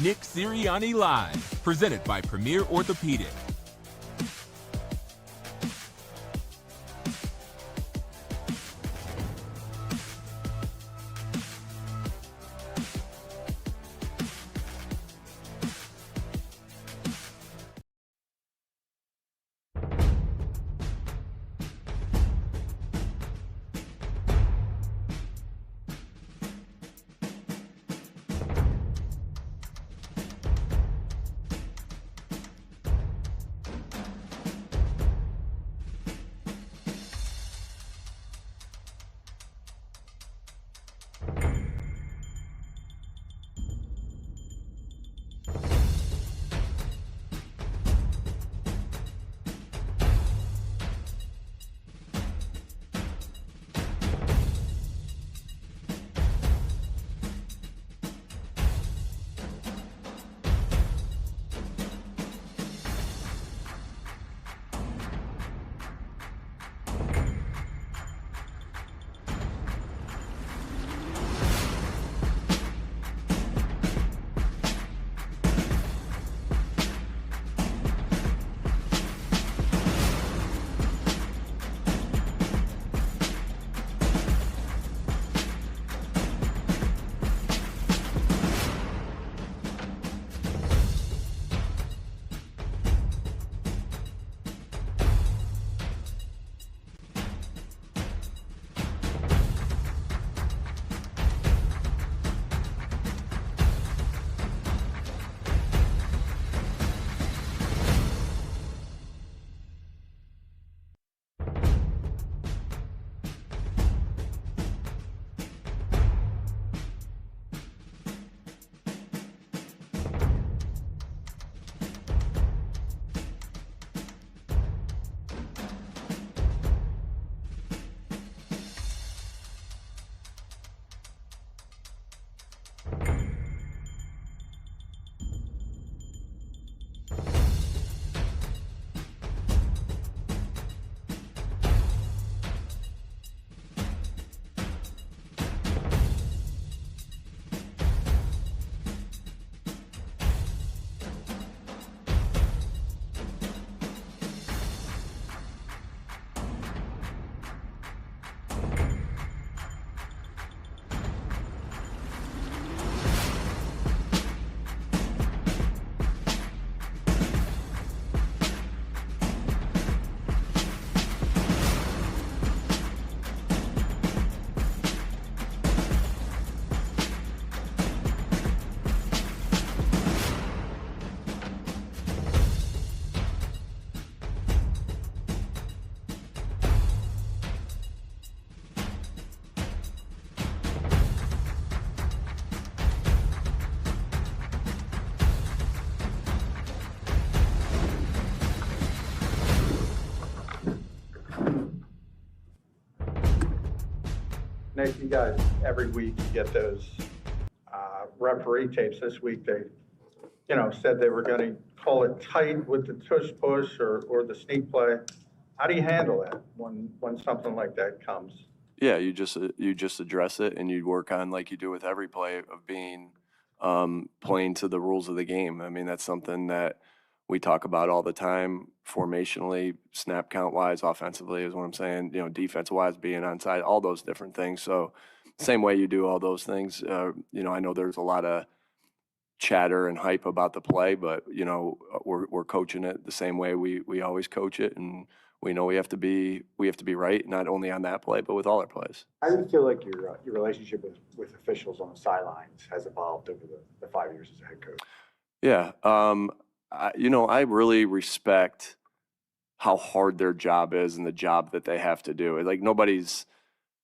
Nick Sirianni Live, presented by Premier Orthopedic. Nick, you guys, every week you get those referee tapes. This week they, said they were going to call it tight with the tush push or the sneak play. How do you handle that when something like that comes? Yeah, you just address it and you work on, like you do with every play, of being playing to the rules of the game. I mean, that's something that we talk about all the time, formationally, snap count wise, offensively is what I'm saying. Defense wise, being onside, all those different things. So, same way you do all those things. I know there's a lot of chatter and hype about the play, but we're coaching it the same way we always coach it, and we know we have to be right, not only on that play, but with all our plays. How do you feel like your relationship with officials on the sidelines has evolved over the 5 years as a head coach? Yeah, I really respect how hard their job is and the job that they have to do. Like, nobody's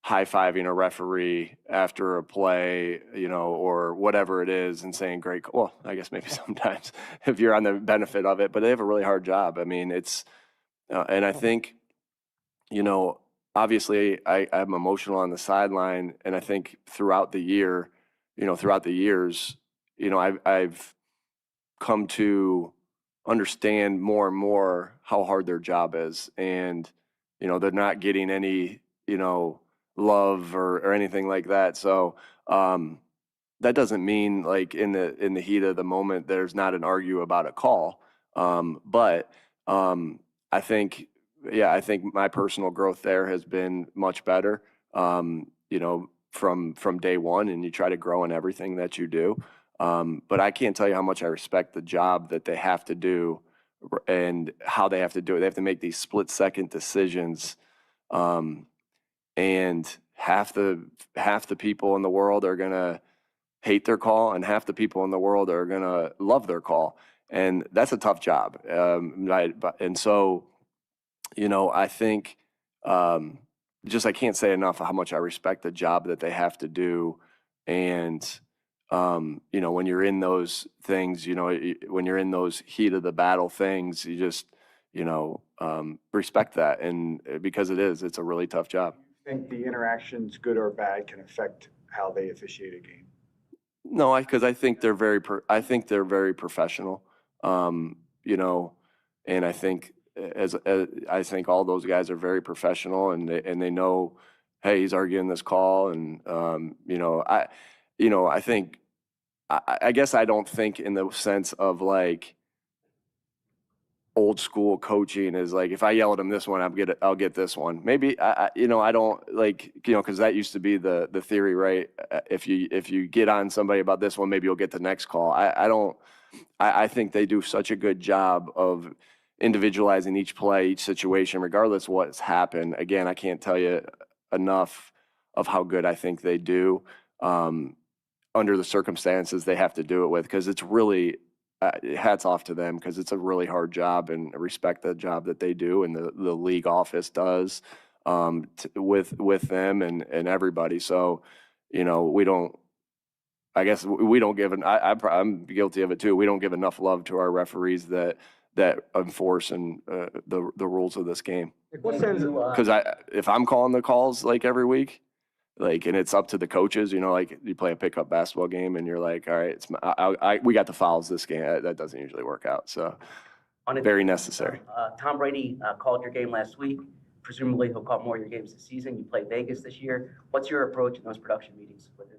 high-fiving a referee after a play, or whatever it is, and saying great. Well, I guess maybe sometimes if you're on the benefit of it, but they have a really hard job. I mean, it's and I think, obviously I'm emotional on the sideline, and I think throughout the years, I've come to understand more and more how hard their job is, and they're not getting any love or anything like that. So that doesn't mean like in the heat of the moment, there's not an argue about a call. But I think, yeah, I think my personal growth there has been much better. You know, from day one, and you try to grow in everything that you do. But I can't tell you how much I respect the job that they have to do and how they have to do it. They have to make these split-second decisions, and half the people in the world are gonna hate their call, and half the people in the world are gonna love their call, and that's a tough job. And so, you know, I think just I can't say enough how much I respect the job that they have to do, and you know, when you're in those things, you know, when you're in those heat of the battle things, you just, you know, respect that, and because it's a really tough job. Think the interactions, good or bad, can affect how they officiate a game? No, because I think I think they're very professional. You know, and I think as I think all those guys are very professional, and they know, hey, he's arguing this call, and you know, I think I guess I don't think in the sense of like old school coaching is like, if I yell at him this one, I'll get this one. Maybe you know, I don't like, you know, because that used to be the theory, right? If you get on somebody about this one, maybe you'll get the next call. I don't. I think they do such a good job of individualizing each play, each situation, regardless of what's happened. Again, I can't tell you enough of how good I think they do under the circumstances they have to do it with, because it's really hats off to them, because it's a really hard job, and I respect the job that they do and the league office does with them and everybody. So, you know, I guess we don't give I'm guilty of it too. We don't give enough love to our referees that enforce and the rules of this game. What sense? Because if I'm calling the calls like every week, like, and it's up to the coaches, you know, like you play a pickup basketball game and you're like, all right, we got the fouls this game. That doesn't usually work out. So very necessary. Tom Brady called your game last week. Presumably he'll call more of your games this season. You play Vegas this year. What's your approach in those production meetings with him?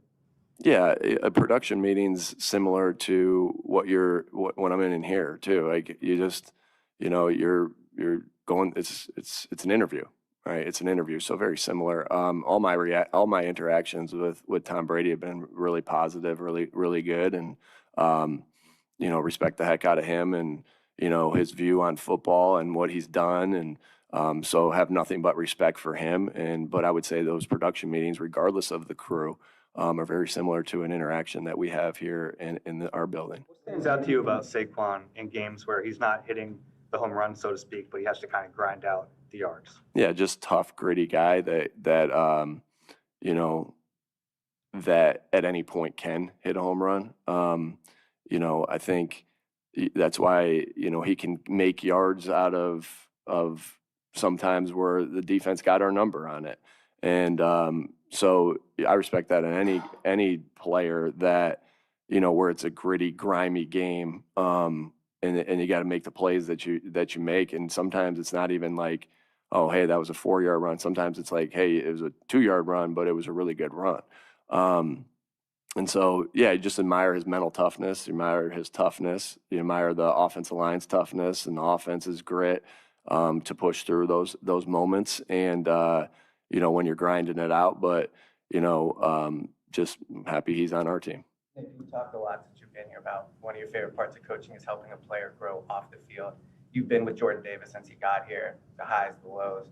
Yeah, a production meeting's similar to when I'm in here too. Like, you just, you know, you're going. It's an interview, right? It's an interview, so very similar. All my interactions with Tom Brady have been really positive, really good, and you know, respect the heck out of him, and you know, his view on football and what he's done, and so have nothing but respect for him. But I would say those production meetings, regardless of the crew, are very similar to an interaction that we have here in our building. What stands out to you about Saquon in games where he's not hitting the home run, so to speak, but he has to kind of grind out the yards? Yeah, just tough, gritty guy that you know, that at any point can hit a home run. You know, I think that's why, you know, he can make yards out of sometimes where the defense got our number on it. And so I respect that in any player that, you know, where it's a gritty, grimy game, and you got to make the plays that you make. And sometimes it's not even like, oh, hey, that was a 4-yard run. Sometimes it's like, hey, it was a 2-yard run, but it was a really good run. And so, yeah, you just admire his mental toughness, you admire his toughness, you admire the offensive line's toughness and the offense's grit to push through those moments. And you know, when you're grinding it out, but, you know, just happy he's on our team. Nick, you talked a lot since you've been here about one of your favorite parts of coaching is helping a player grow off the field. You've been with Jordan Davis since he got here, the highs, the lows.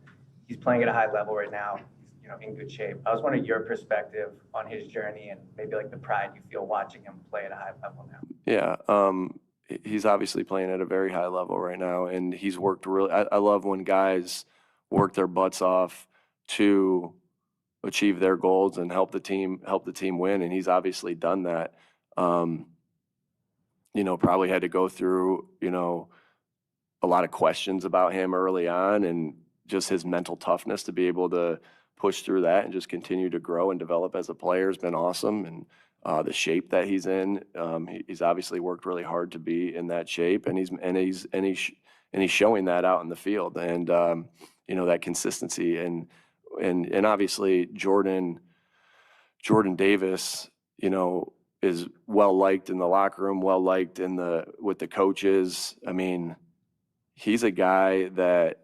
He's playing at a high level right now. He's, you know, in good shape. I was wondering your perspective on his journey and maybe like the pride you feel watching him play at a high level now. Yeah, he's obviously playing at a very high level right now, and he's worked really. I love when guys work their butts off to achieve their goals and help the team win, and he's obviously done that. You know, probably had to go through, you know, a lot of questions about him early on, and just his mental toughness to be able to push through that and just continue to grow and develop as a player has been awesome. And the shape that he's in, he's obviously worked really hard to be in that shape, and he's showing that out in the field, and you know, that consistency. And obviously Jordan Davis, you know, is well liked in the locker room, well liked with the coaches. I mean, he's a guy that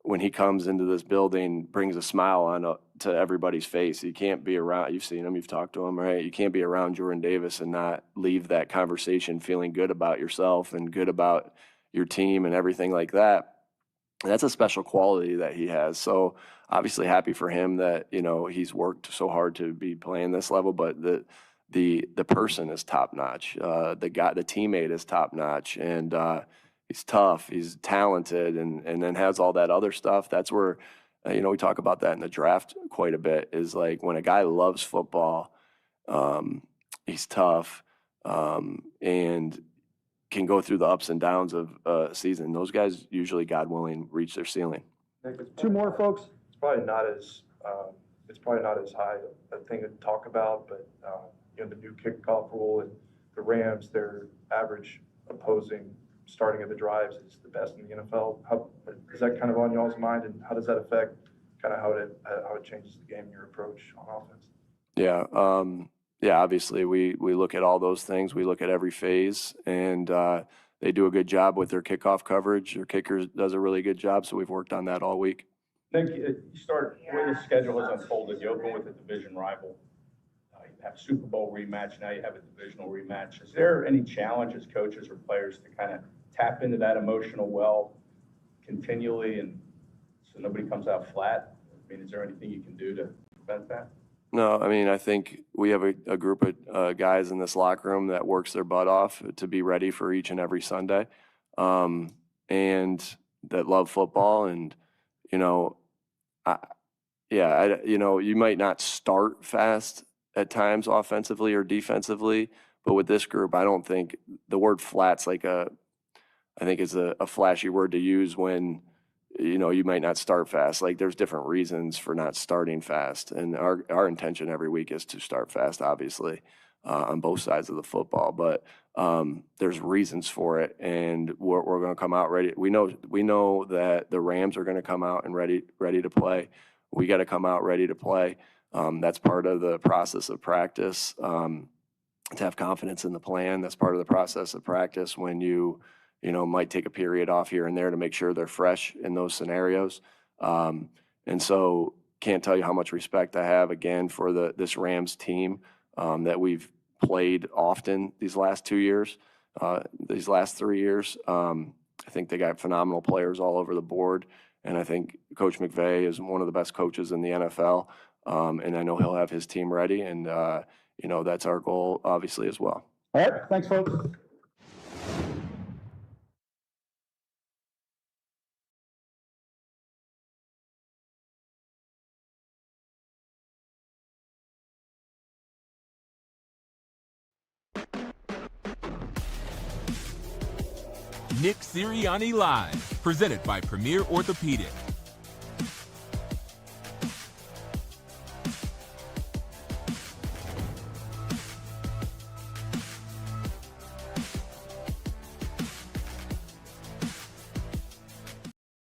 when he comes into this building brings a smile to everybody's face. You can't be around. You've seen him. You've talked to him, right? You can't be around Jordan Davis and not leave that conversation feeling good about yourself and good about your team and everything like that. And that's a special quality that he has. So obviously happy for him that, you know, he's worked so hard to be playing this level, but the person is top notch. The teammate is top notch, and he's tough, he's talented, and then has all that other stuff. That's where, you know, we talk about that in the draft quite a bit, is like when a guy loves football, he's tough, and can go through the ups and downs of a season. Those guys usually, God willing, reach their ceiling. Two more, folks. It's probably not as high a thing to talk about, but you know, the new kickoff rule and the Rams, their average opposing starting of the drives is the best in the NFL. How is that kind of on y'all's mind, and how does that affect kind of how it changes the game, your approach on offense? Yeah, obviously we look at all those things. We look at every phase, and they do a good job with their kickoff coverage. Their kicker does a really good job, so we've worked on that all week. Nick, you start, the way the schedule has unfolded, you open with a division rival. You have a Super Bowl rematch, now you have a divisional rematch. Is there any challenge as coaches or players to kind of tap into that emotional well continually and so nobody comes out flat? I mean, is there anything you can do to prevent that? No, I mean, I think we have a group of guys in this locker room that works their butt off to be ready for each and every Sunday, and that love football. And, you know, you know, you might not start fast at times offensively or defensively, but with this group, I don't think the word flat's like I think it's a flashy word to use when, you know, you might not start fast. Like, there's different reasons for not starting fast. And our intention every week is to start fast, obviously, on both sides of the football. But there's reasons for it, and we're going to come out ready. We know that the Rams are going to come out and ready to play. We got to come out ready to play. That's part of the process of practice. To have confidence in the plan, that's part of the process of practice when you might take a period off here and there to make sure they're fresh in those scenarios. And so can't tell you how much respect I have, again, for this Rams team that we've played often these last 2 years, these last 3 years. I think they got phenomenal players all over the board. And I think Coach McVay is one of the best coaches in the NFL. And I know he'll have his team ready. And, that's our goal, obviously, as well. All right, thanks, folks. Nick Sirianni Live, presented by Premier Orthopedic.